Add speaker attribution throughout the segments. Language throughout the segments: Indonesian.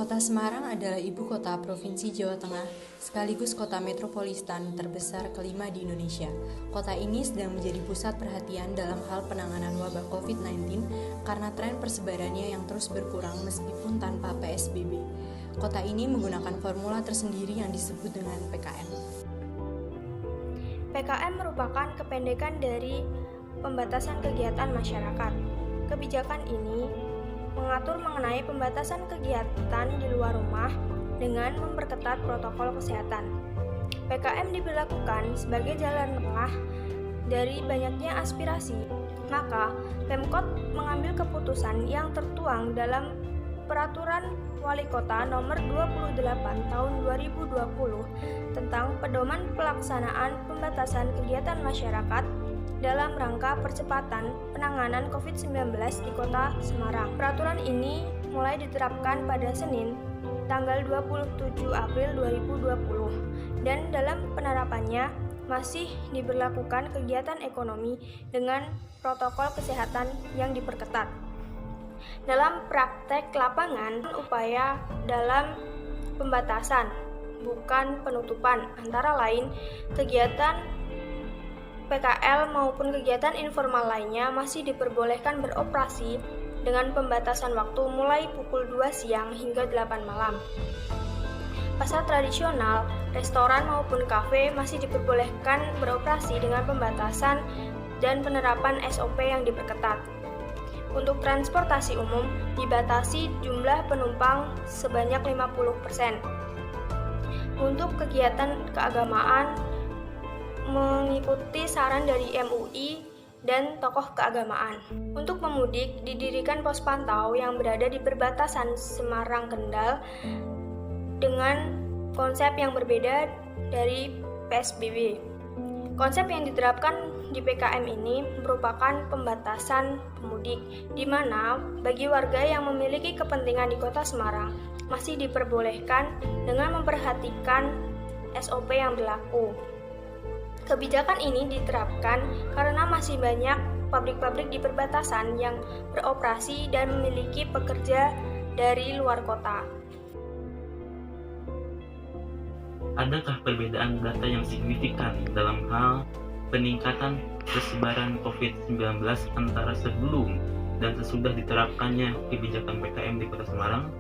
Speaker 1: Kota Semarang adalah ibu kota Provinsi Jawa Tengah, sekaligus kota metropolitan terbesar kelima di Indonesia. Kota ini sedang menjadi pusat perhatian dalam hal penanganan wabah COVID-19 karena tren persebarannya yang terus berkurang meskipun tanpa PSBB. Kota ini menggunakan formula tersendiri yang disebut dengan PKM.
Speaker 2: PKM merupakan kependekan dari pembatasan kegiatan masyarakat. Kebijakan ini mengatur mengenai pembatasan kegiatan di luar rumah dengan memperketat protokol kesehatan. PKM diberlakukan sebagai jalan tengah dari banyaknya aspirasi, maka Pemkot mengambil keputusan yang tertuang dalam Peraturan Wali Kota Nomor 28 Tahun 2020 tentang pedoman pelaksanaan pembatasan kegiatan masyarakat dalam rangka percepatan penanganan COVID-19 di Kota Semarang. Peraturan ini mulai diterapkan pada Senin, tanggal 27 April 2020, dan dalam penerapannya masih diberlakukan kegiatan ekonomi dengan protokol kesehatan yang diperketat. Dalam praktek lapangan, upaya dalam pembatasan, bukan penutupan, antara lain kegiatan PKL maupun kegiatan informal lainnya masih diperbolehkan beroperasi dengan pembatasan waktu mulai pukul 2 siang hingga 8 malam. Pasar tradisional, restoran maupun kafe masih diperbolehkan beroperasi dengan pembatasan dan penerapan SOP yang diperketat. Untuk transportasi umum, dibatasi jumlah penumpang sebanyak 50%. Untuk kegiatan keagamaan, mengikuti saran dari MUI dan tokoh keagamaan. Untuk pemudik, didirikan pos pantau yang berada di perbatasan Semarang-Kendal dengan konsep yang berbeda dari PSBB. Konsep yang diterapkan di PKM ini merupakan pembatasan pemudik, di mana bagi warga yang memiliki kepentingan di Kota Semarang masih diperbolehkan dengan memperhatikan SOP yang berlaku. Kebijakan ini diterapkan karena masih banyak pabrik-pabrik di perbatasan yang beroperasi dan memiliki pekerja dari luar kota.
Speaker 3: Adakah perbedaan data yang signifikan dalam hal peningkatan persebaran COVID-19 antara sebelum dan sesudah diterapkannya kebijakan PKM di Kota Semarang?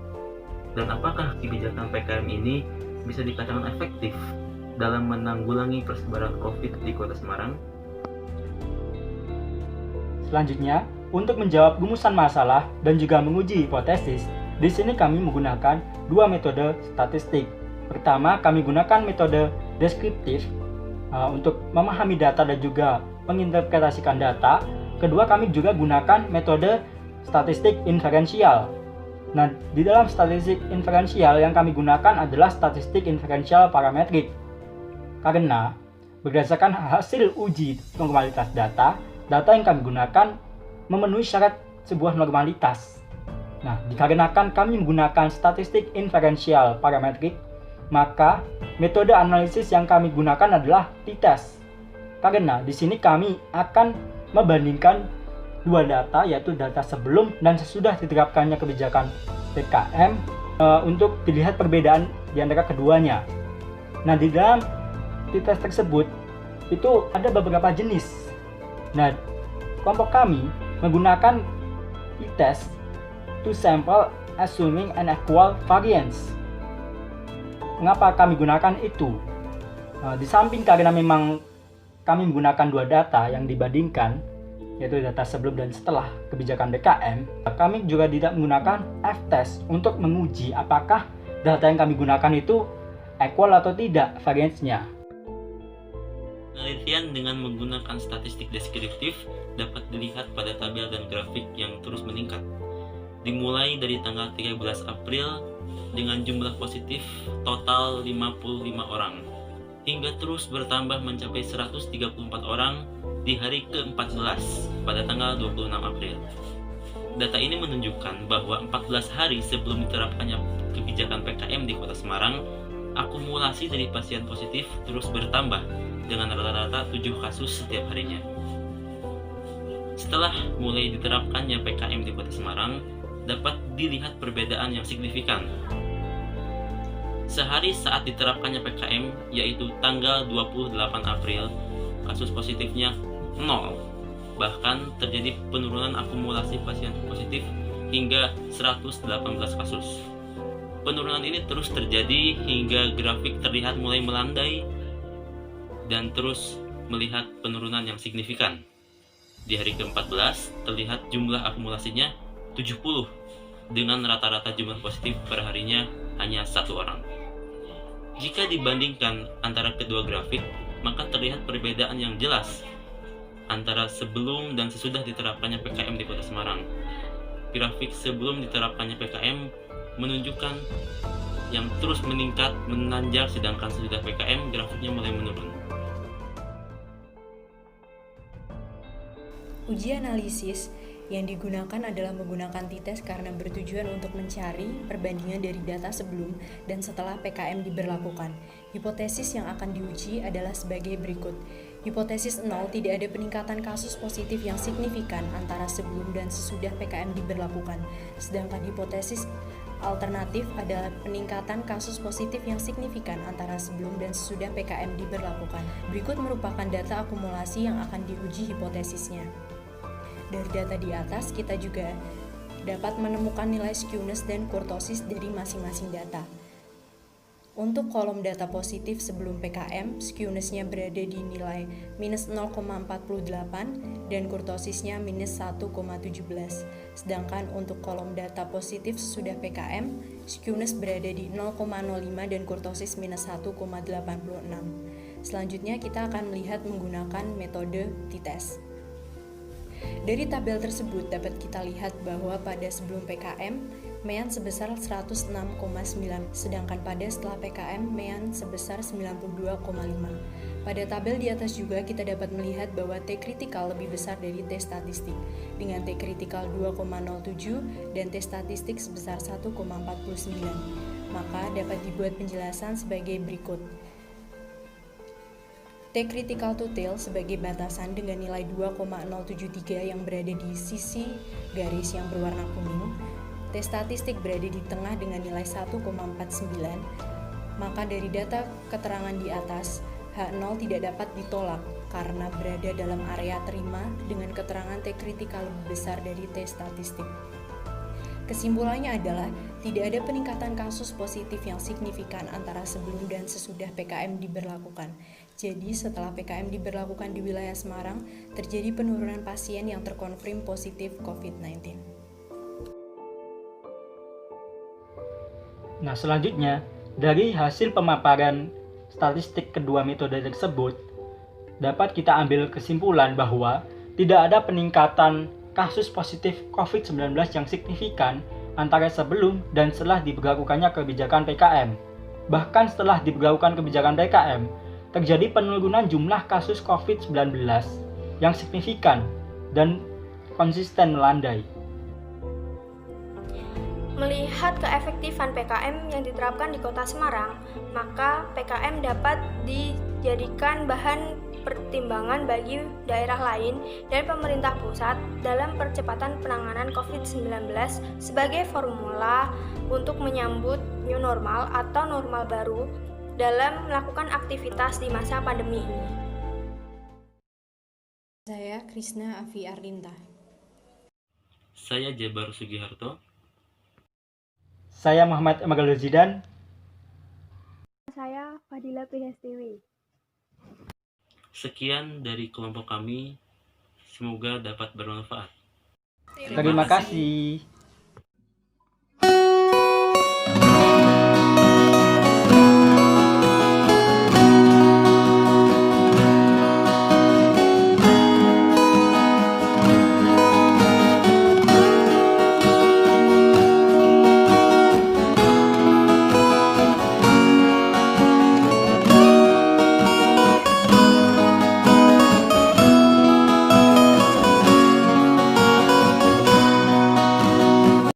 Speaker 3: Dan apakah kebijakan PKM ini bisa dikatakan efektif dalam menanggulangi persebaran COVID di Kota Semarang?
Speaker 4: Selanjutnya, untuk menjawab rumusan masalah dan juga menguji hipotesis, di sini kami menggunakan dua metode statistik. Pertama, kami gunakan metode deskriptif untuk memahami data dan juga menginterpretasikan data. Kedua, kami juga gunakan metode statistik inferensial. Nah, di dalam statistik inferensial yang kami gunakan adalah statistik inferensial parametrik. Karena berdasarkan hasil uji normalitas data yang kami gunakan memenuhi syarat sebuah normalitas. Nah, dikarenakan kami menggunakan statistik inferensial parametrik, maka metode analisis yang kami gunakan adalah t-test. Karena di sini kami akan membandingkan dua data, yaitu data sebelum dan sesudah diterapkannya kebijakan PKM untuk dilihat perbedaan di antara keduanya. Nah, di dalam t-test tersebut itu ada beberapa jenis. Nah, kelompok kami menggunakan t-test to sample assuming an equal variance. Mengapa kami gunakan itu? Di samping karena memang kami menggunakan dua data yang dibandingkan, yaitu data sebelum dan setelah kebijakan PKM, kami juga tidak menggunakan f-test untuk menguji apakah data yang kami gunakan itu equal atau tidak variance-nya.
Speaker 3: Penelitian dengan menggunakan statistik deskriptif dapat dilihat pada tabel dan grafik yang terus meningkat. Dimulai dari tanggal 13 April dengan jumlah positif total 55 orang, hingga terus bertambah mencapai 134 orang di hari ke-14 pada tanggal 26 April. Data ini menunjukkan bahwa 14 hari sebelum diterapkannya kebijakan PKM di Kota Semarang, akumulasi dari pasien positif terus bertambah dengan rata-rata 7 kasus setiap harinya. Setelah mulai diterapkannya PKM di Kota Semarang, dapat dilihat perbedaan yang signifikan Sehari saat diterapkannya PKM, yaitu tanggal 28 April, kasus positifnya 0. Bahkan terjadi penurunan akumulasi pasien positif hingga 118 kasus. Penurunan ini terus terjadi hingga grafik terlihat mulai melandai dan terus melihat penurunan yang signifikan. Di hari ke-14 terlihat jumlah akumulasinya 70 dengan rata-rata jumlah positif per harinya hanya 1 orang. Jika dibandingkan antara kedua grafik, maka terlihat perbedaan yang jelas antara sebelum dan sesudah diterapkannya PKM di Kota Semarang. Grafik sebelum diterapkannya PKM menunjukkan yang terus meningkat, menanjak, sedangkan sesudah PKM grafiknya mulai menurun.
Speaker 1: Uji analisis yang digunakan adalah menggunakan t-test karena bertujuan untuk mencari perbandingan dari data sebelum dan setelah PKM diberlakukan. Hipotesis yang akan diuji adalah sebagai berikut. Hipotesis 0, tidak ada peningkatan kasus positif yang signifikan antara sebelum dan sesudah PKM diberlakukan. Sedangkan hipotesis alternatif adalah peningkatan kasus positif yang signifikan antara sebelum dan sesudah PKM diberlakukan. Berikut merupakan data akumulasi yang akan diuji hipotesisnya. Dari data di atas, kita juga dapat menemukan nilai skewness dan kurtosis dari masing-masing data. Untuk kolom data positif sebelum PKM, skewness-nya berada di nilai minus 0,48 dan kurtosisnya minus 1,17. Sedangkan untuk kolom data positif sesudah PKM, skewness berada di 0,05 dan kurtosis minus 1,86. Selanjutnya kita akan melihat menggunakan metode t-test. Dari tabel tersebut dapat kita lihat bahwa pada sebelum PKM, MEAN sebesar 106,9, sedangkan pada setelah PKM, MEAN sebesar 92,5. Pada tabel di atas juga kita dapat melihat bahwa T kritikal lebih besar dari T statistik, dengan T kritikal 2,07 dan T statistik sebesar 1,49. Maka dapat dibuat penjelasan sebagai berikut. T critical to tail sebagai batasan dengan nilai 2,073 yang berada di sisi garis yang berwarna kuning. T statistik berada di tengah dengan nilai 1,49. Maka dari data keterangan di atas, H0 tidak dapat ditolak karena berada dalam area terima dengan keterangan T kritikal lebih besar dari T statistik. Kesimpulannya adalah tidak ada peningkatan kasus positif yang signifikan antara sebelum dan sesudah PKM diberlakukan. Jadi setelah PKM diberlakukan di wilayah Semarang, terjadi penurunan pasien yang terkonfirm positif COVID-19.
Speaker 4: Nah, selanjutnya, dari hasil pemaparan statistik kedua metode tersebut, dapat kita ambil kesimpulan bahwa tidak ada peningkatan kasus positif COVID-19 yang signifikan antara sebelum dan setelah diberlakukannya kebijakan PKM. Bahkan setelah diberlakukan kebijakan PKM, terjadi penurunan jumlah kasus COVID-19 yang signifikan dan konsisten melandai.
Speaker 2: Melihat keefektifan PKM yang diterapkan di Kota Semarang, maka PKM dapat dijadikan bahan pertimbangan bagi daerah lain dan pemerintah pusat dalam percepatan penanganan COVID-19 sebagai formula untuk menyambut new normal atau normal baru dalam melakukan aktivitas di masa pandemi ini.
Speaker 1: Saya Krisna Afi Arlinta.
Speaker 3: Saya Jabar Sugiharto.
Speaker 4: Saya Muhammad Emerald Zidan.
Speaker 2: Saya Fadila PHSTW.
Speaker 3: Sekian dari kelompok kami, semoga dapat bermanfaat.
Speaker 4: Terima kasih.